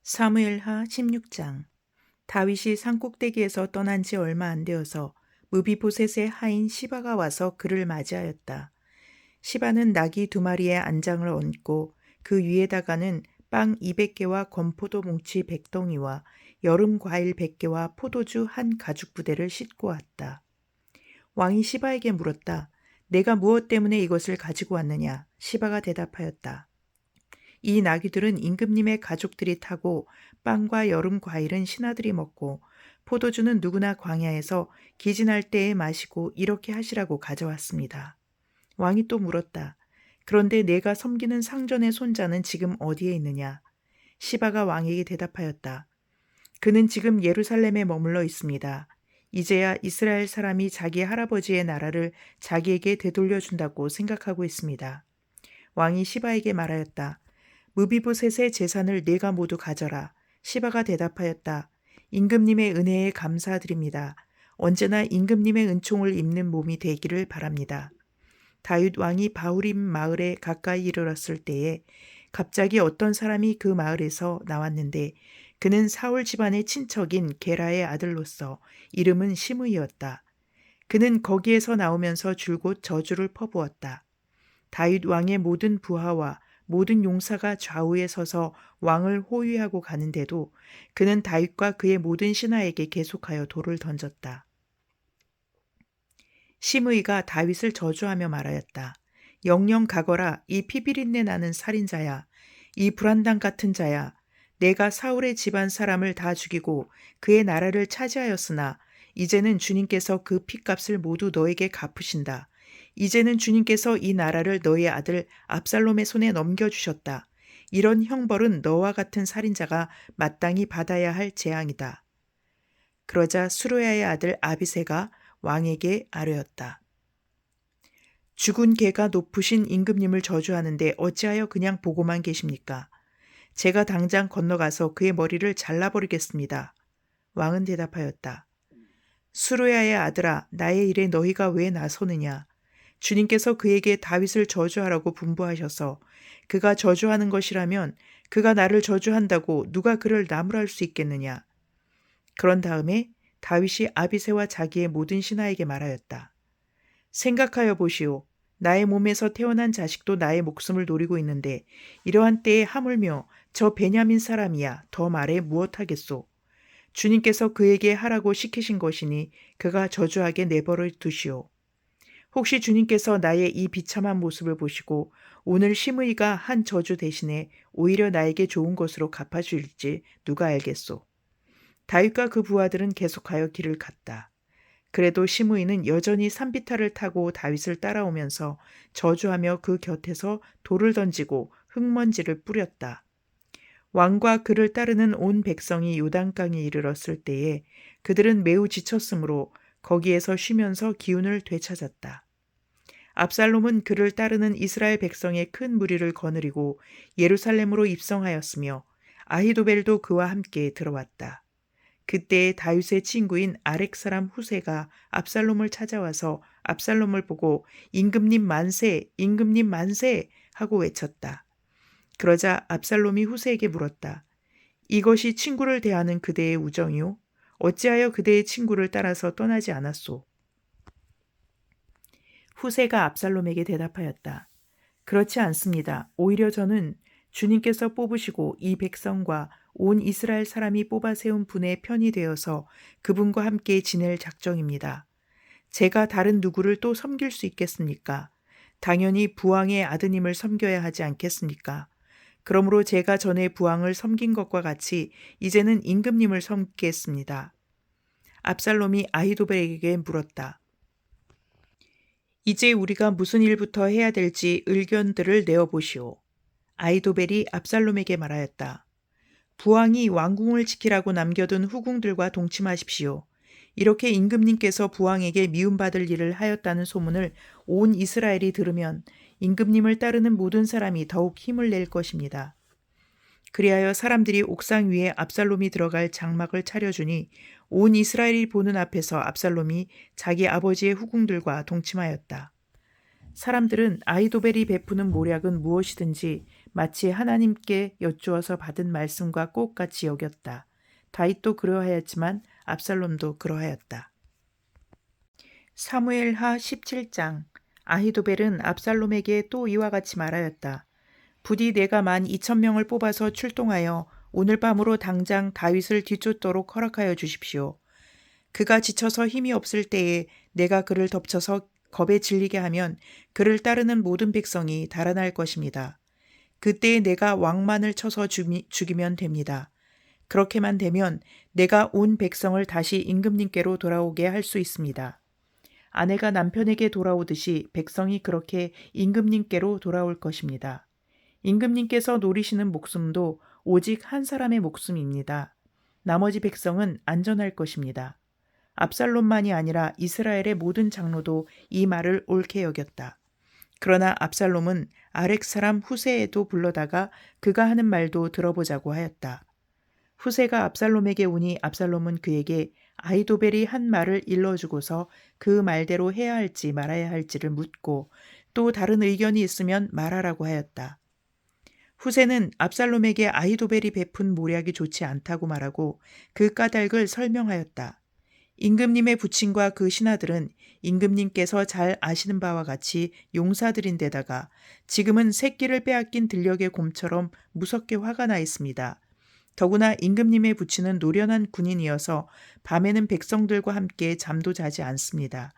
사무엘하 16장. 다윗이 산꼭대기에서 떠난 지 얼마 안 되어서 무비보셋의 하인 시바가 와서 그를 맞이하였다. 시바는 나귀 2마리의 안장을 얹고 그 위에다가는 빵 200개와 건포도 뭉치 100덩이와 여름 과일 100개와 포도주 한 가죽 부대를 싣고 왔다. 왕이 시바에게 물었다. 내가 무엇 때문에 이것을 가지고 왔느냐? 시바가 대답하였다. 이 나귀들은 임금님의 가족들이 타고 빵과 여름 과일은 신하들이 먹고 포도주는 누구나 광야에서 기진할 때에 마시고 이렇게 하시라고 가져왔습니다. 왕이 또 물었다. 그런데 내가 섬기는 상전의 손자는 지금 어디에 있느냐? 시바가 왕에게 대답하였다. 그는 지금 예루살렘에 머물러 있습니다. 이제야 이스라엘 사람이 자기 할아버지의 나라를 자기에게 되돌려준다고 생각하고 있습니다. 왕이 시바에게 말하였다. 무비보셋의 재산을 네가 모두 가져라. 시바가 대답하였다. 임금님의 은혜에 감사드립니다. 언제나 임금님의 은총을 입는 몸이 되기를 바랍니다. 다윗 왕이 바후림 마을에 가까이 이르렀을 때에 갑자기 어떤 사람이 그 마을에서 나왔는데 그는 사울 집안의 친척인 게라의 아들로서 이름은 시므이였다. 그는 거기에서 나오면서 줄곧 저주를 퍼부었다. 다윗 왕의 모든 부하와 모든 용사가 좌우에 서서 왕을 호위하고 가는데도 그는 다윗과 그의 모든 신하에게 계속하여 돌을 던졌다. 시므이가 다윗을 저주하며 말하였다. 영영 가거라. 이 피비린내 나는 살인자야. 이 불안당 같은 자야. 내가 사울의 집안 사람을 다 죽이고 그의 나라를 차지하였으나 이제는 주님께서 그 핏값을 모두 너에게 갚으신다. 이제는 주님께서 이 나라를 너의 아들 압살롬의 손에 넘겨주셨다. 이런 형벌은 너와 같은 살인자가 마땅히 받아야 할 재앙이다. 그러자 수르야의 아들 아비새가 왕에게 아뢰었다. 죽은 개가 높으신 임금님을 저주하는데 어찌하여 그냥 보고만 계십니까? 제가 당장 건너가서 그의 머리를 잘라버리겠습니다. 왕은 대답하였다. 수르야의 아들아, 나의 일에 너희가 왜 나서느냐? 주님께서 그에게 다윗을 저주하라고 분부하셔서 그가 저주하는 것이라면 그가 나를 저주한다고 누가 그를 나무랄 수 있겠느냐? 그런 다음에 다윗이 아비새와 자기의 모든 신하에게 말하였다. 생각하여 보시오. 나의 몸에서 태어난 자식도 나의 목숨을 노리고 있는데 이러한 때에 하물며 저 베냐민 사람이야 더 말해 무엇하겠소. 주님께서 그에게 하라고 시키신 것이니 그가 저주하게 내버려 두시오. 혹시 주님께서 나의 이 비참한 모습을 보시고 오늘 시므이가 한 저주 대신에 오히려 나에게 좋은 것으로 갚아주실지 누가 알겠소. 다윗과 그 부하들은 계속하여 길을 갔다. 그래도 시므이는 여전히 산비탈을 타고 다윗을 따라오면서 저주하며 그 곁에서 돌을 던지고 흙먼지를 뿌렸다. 왕과 그를 따르는 온 백성이 요단강에 이르렀을 때에 그들은 매우 지쳤으므로 거기에서 쉬면서 기운을 되찾았다. 압살롬은 그를 따르는 이스라엘 백성의 큰 무리를 거느리고 예루살렘으로 입성하였으며 아히도벨도 그와 함께 들어왔다. 그때 다윗의 친구인 아렉 사람 후세가 압살롬을 찾아와서 압살롬을 보고 임금님 만세, 임금님 만세 하고 외쳤다. 그러자 압살롬이 후세에게 물었다. 이것이 친구를 대하는 그대의 우정이요? 어찌하여 그대의 친구를 따라서 떠나지 않았소? 후세가 압살롬에게 대답하였다. 그렇지 않습니다. 오히려 저는 주님께서 뽑으시고 이 백성과 온 이스라엘 사람이 뽑아 세운 분의 편이 되어서 그분과 함께 지낼 작정입니다. 제가 다른 누구를 또 섬길 수 있겠습니까? 당연히 부왕의 아드님을 섬겨야 하지 않겠습니까? 그러므로 제가 전에 부왕을 섬긴 것과 같이 이제는 임금님을 섬기겠습니다. 압살롬이 아히도벨에게 물었다. 이제 우리가 무슨 일부터 해야 될지 의견들을 내어보시오. 아히도벨이 압살롬에게 말하였다. 부왕이 왕궁을 지키라고 남겨둔 후궁들과 동침하십시오. 이렇게 임금님께서 부왕에게 미움받을 일을 하였다는 소문을 온 이스라엘이 들으면 임금님을 따르는 모든 사람이 더욱 힘을 낼 것입니다. 그리하여 사람들이 옥상 위에 압살롬이 들어갈 장막을 차려주니 온 이스라엘이 보는 앞에서 압살롬이 자기 아버지의 후궁들과 동침하였다. 사람들은 아히도벨이 베푸는 모략은 무엇이든지 마치 하나님께 여쭈어서 받은 말씀과 똑같이 여겼다. 다윗도 그러하였지만 압살롬도 그러하였다. 사무엘하 17장. 아히도벨은 압살롬에게 또 이와 같이 말하였다. 부디 내가 12,000명을 뽑아서 출동하여 오늘 밤으로 당장 다윗을 뒤쫓도록 허락하여 주십시오. 그가 지쳐서 힘이 없을 때에 내가 그를 덮쳐서 겁에 질리게 하면 그를 따르는 모든 백성이 달아날 것입니다. 그때에 내가 왕만을 쳐서 죽이면 됩니다. 그렇게만 되면 내가 온 백성을 다시 임금님께로 돌아오게 할 수 있습니다. 아내가 남편에게 돌아오듯이 백성이 그렇게 임금님께로 돌아올 것입니다. 임금님께서 노리시는 목숨도 오직 한 사람의 목숨입니다. 나머지 백성은 안전할 것입니다. 압살롬만이 아니라 이스라엘의 모든 장로도 이 말을 옳게 여겼다. 그러나 압살롬은 아렉 사람 후세에도 불러다가 그가 하는 말도 들어보자고 하였다. 후세가 압살롬에게 오니 압살롬은 그에게 아히도벨이 한 말을 일러주고서 그 말대로 해야 할지 말아야 할지를 묻고 또 다른 의견이 있으면 말하라고 하였다. 후세는 압살롬에게 아히도벨이 베푼 모략이 좋지 않다고 말하고 그 까닭을 설명하였다. 임금님의 부친과 그 신하들은 임금님께서 잘 아시는 바와 같이 용사들인데다가 지금은 새끼를 빼앗긴 들녘의 곰처럼 무섭게 화가 나 있습니다. 더구나 임금님의 부친은 노련한 군인이어서 밤에는 백성들과 함께 잠도 자지 않습니다.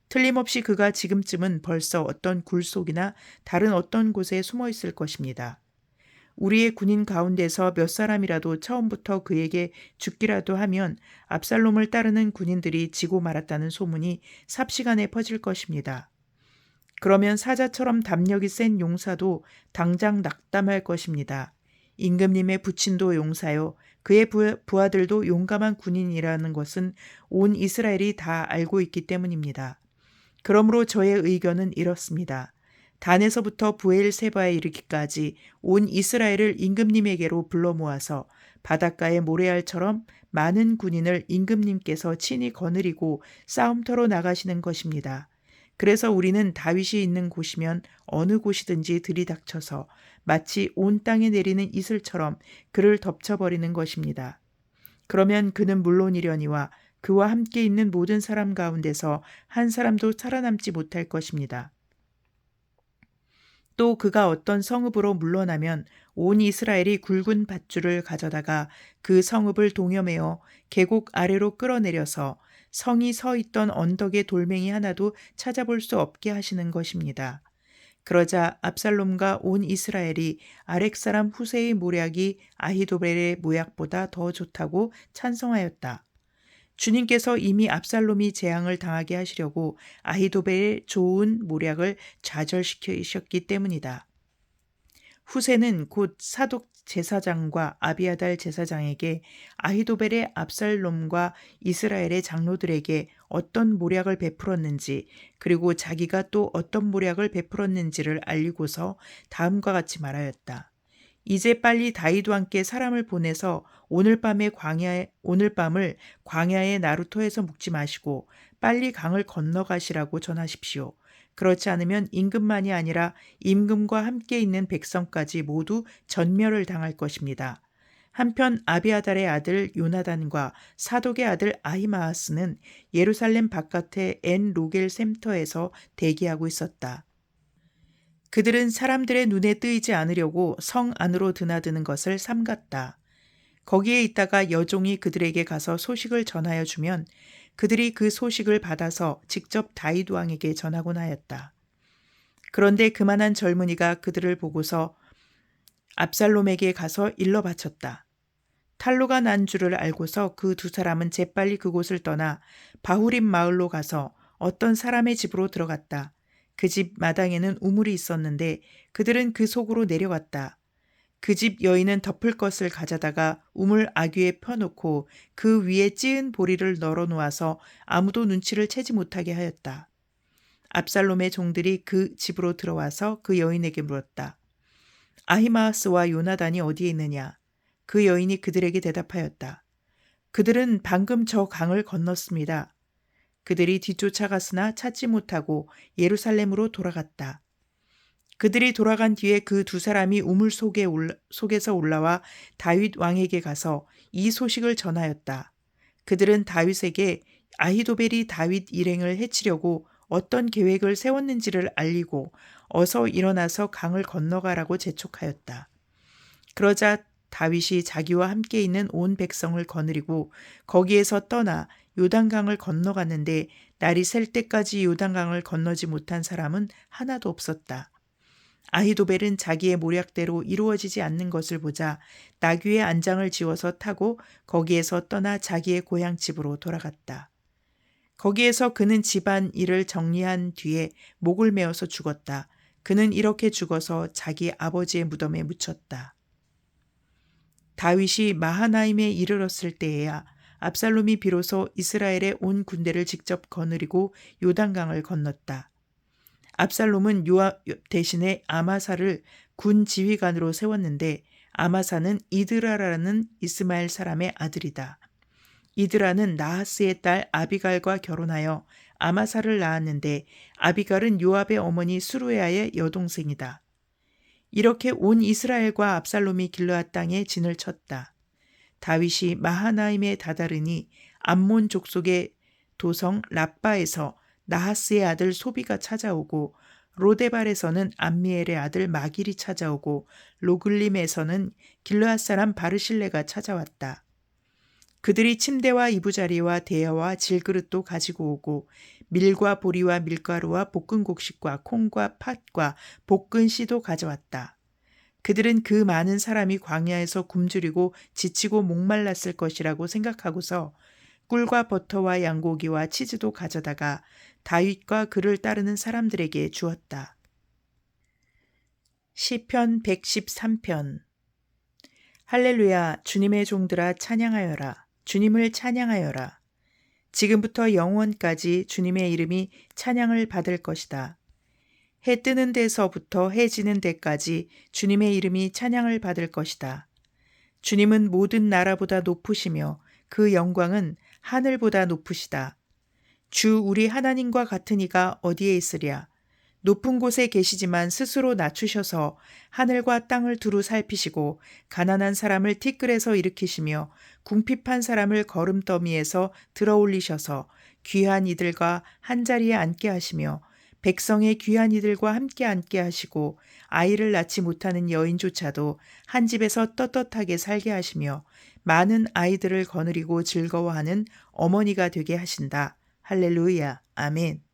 틀림없이 그가 지금쯤은 벌써 어떤 굴속이나 다른 어떤 곳에 숨어 있을 것입니다. 우리의 군인 가운데서 몇 사람이라도 처음부터 그에게 죽기라도 하면 압살롬을 따르는 군인들이 지고 말았다는 소문이 삽시간에 퍼질 것입니다. 그러면 사자처럼 담력이 센 용사도 당장 낙담할 것입니다. 임금님의 부친도 용사요, 그의 부하들도 용감한 군인이라는 것은 온 이스라엘이 다 알고 있기 때문입니다. 그러므로 저의 의견은 이렇습니다. 단에서부터 부엘세바에 이르기까지 온 이스라엘을 임금님에게로 불러 모아서 바닷가의 모래알처럼 많은 군인을 임금님께서 친히 거느리고 싸움터로 나가시는 것입니다. 그래서 우리는 다윗이 있는 곳이면 어느 곳이든지 들이닥쳐서 마치 온 땅에 내리는 이슬처럼 그를 덮쳐버리는 것입니다. 그러면 그는 물론이려니와 그와 함께 있는 모든 사람 가운데서 한 사람도 살아남지 못할 것입니다. 또 그가 어떤 성읍으로 물러나면 온 이스라엘이 굵은 밧줄을 가져다가 그 성읍을 동여매어 계곡 아래로 끌어내려서 성이 서 있던 언덕의 돌멩이 하나도 찾아볼 수 없게 하시는 것입니다. 그러자 압살롬과 온 이스라엘이 아렉 사람 후세의 모략이 아히도벨의 모략보다 더 좋다고 찬성하였다. 주님께서 이미 압살롬이 재앙을 당하게 하시려고 아히도벨의 좋은 모략을 좌절시키셨기 때문이다. 후세는 곧 사독 제사장과 아비아달 제사장에게 아히도벨의 압살롬과 이스라엘의 장로들에게 어떤 모략을 베풀었는지 그리고 자기가 또 어떤 모략을 베풀었는지를 알리고서 다음과 같이 말하였다. 이제 빨리 다윗과 함께 사람을 보내서 오늘 밤을 광야의 나루터에서 묵지 마시고 빨리 강을 건너가시라고 전하십시오. 그렇지 않으면 임금만이 아니라 임금과 함께 있는 백성까지 모두 전멸을 당할 것입니다. 한편 아비아달의 아들 요나단과 사독의 아들 아히마아스는 예루살렘 바깥의 엔 로겔 샘터에서 대기하고 있었다. 그들은 사람들의 눈에 뜨이지 않으려고 성 안으로 드나드는 것을 삼갔다. 거기에 있다가 여종이 그들에게 가서 소식을 전하여 주면 그들이 그 소식을 받아서 직접 다윗 왕에게 전하곤 하였다. 그런데 그만한 젊은이가 그들을 보고서 압살롬에게 가서 일러 바쳤다. 탈로가 난 줄을 알고서 그 두 사람은 재빨리 그곳을 떠나 바후림 마을로 가서 어떤 사람의 집으로 들어갔다. 그 집 마당에는 우물이 있었는데 그들은 그 속으로 내려갔다. 그 집 여인은 덮을 것을 가져다가 우물 아귀에 펴놓고 그 위에 찌은 보리를 널어 놓아서 아무도 눈치를 채지 못하게 하였다. 압살롬의 종들이 그 집으로 들어와서 그 여인에게 물었다. 아히마아스와 요나단이 어디에 있느냐? 그 여인이 그들에게 대답하였다. 그들은 방금 저 강을 건넜습니다. 그들이 뒤쫓아갔으나 찾지 못하고 예루살렘으로 돌아갔다. 그들이 돌아간 뒤에 그 두 사람이 우물 속에서 올라와 다윗 왕에게 가서 이 소식을 전하였다. 그들은 다윗에게 아히도벨이 다윗 일행을 해치려고 어떤 계획을 세웠는지를 알리고 어서 일어나서 강을 건너가라고 재촉하였다. 그러자 다윗이 자기와 함께 있는 온 백성을 거느리고 거기에서 떠나 요단강을 건너갔는데 날이 셀 때까지 요단강을 건너지 못한 사람은 하나도 없었다. 아히도벨은 자기의 모략대로 이루어지지 않는 것을 보자 나귀의 안장을 지워서 타고 거기에서 떠나 자기의 고향 집으로 돌아갔다. 거기에서 그는 집안 일을 정리한 뒤에 목을 메어서 죽었다. 그는 이렇게 죽어서 자기 아버지의 무덤에 묻혔다. 다윗이 마하나임에 이르렀을 때에야 압살롬이 비로소 이스라엘의 온 군대를 직접 거느리고 요단강을 건넜다. 압살롬은 요압 대신에 아마사를 군 지휘관으로 세웠는데 아마사는 이드라라는 이스마엘 사람의 아들이다. 이드라는 나하스의 딸 아비갈과 결혼하여 아마사를 낳았는데 아비갈은 요압의 어머니 수루야의 여동생이다. 이렇게 온 이스라엘과 압살롬이 길르앗 땅에 진을 쳤다. 다윗이 마하나임에 다다르니 암몬 족속의 도성 랍바에서 나하스의 아들 소비가 찾아오고 로데발에서는 암미엘의 아들 마길이 찾아오고 로글림에서는 길르앗 사람 바르실레가 찾아왔다. 그들이 침대와 이부자리와 대야와 질그릇도 가지고 오고 밀과 보리와 밀가루와 볶은 곡식과 콩과 팥과 볶은 씨도 가져왔다. 그들은 그 많은 사람이 광야에서 굶주리고 지치고 목말랐을 것이라고 생각하고서 꿀과 버터와 양고기와 치즈도 가져다가 다윗과 그를 따르는 사람들에게 주었다. 시편 113편. 할렐루야, 주님의 종들아 찬양하여라. 주님을 찬양하여라. 지금부터 영원까지 주님의 이름이 찬양을 받을 것이다. 해 뜨는 데서부터 해 지는 데까지 주님의 이름이 찬양을 받을 것이다. 주님은 모든 나라보다 높으시며 그 영광은 하늘보다 높으시다. 주 우리 하나님과 같은 이가 어디에 있으랴. 높은 곳에 계시지만 스스로 낮추셔서 하늘과 땅을 두루 살피시고 가난한 사람을 티끌에서 일으키시며 궁핍한 사람을 거름더미에서 들어올리셔서 귀한 이들과 한자리에 앉게 하시며 백성의 귀한 이들과 함께 앉게 하시고 아이를 낳지 못하는 여인조차도 한 집에서 떳떳하게 살게 하시며 많은 아이들을 거느리고 즐거워하는 어머니가 되게 하신다. 할렐루야. 아멘.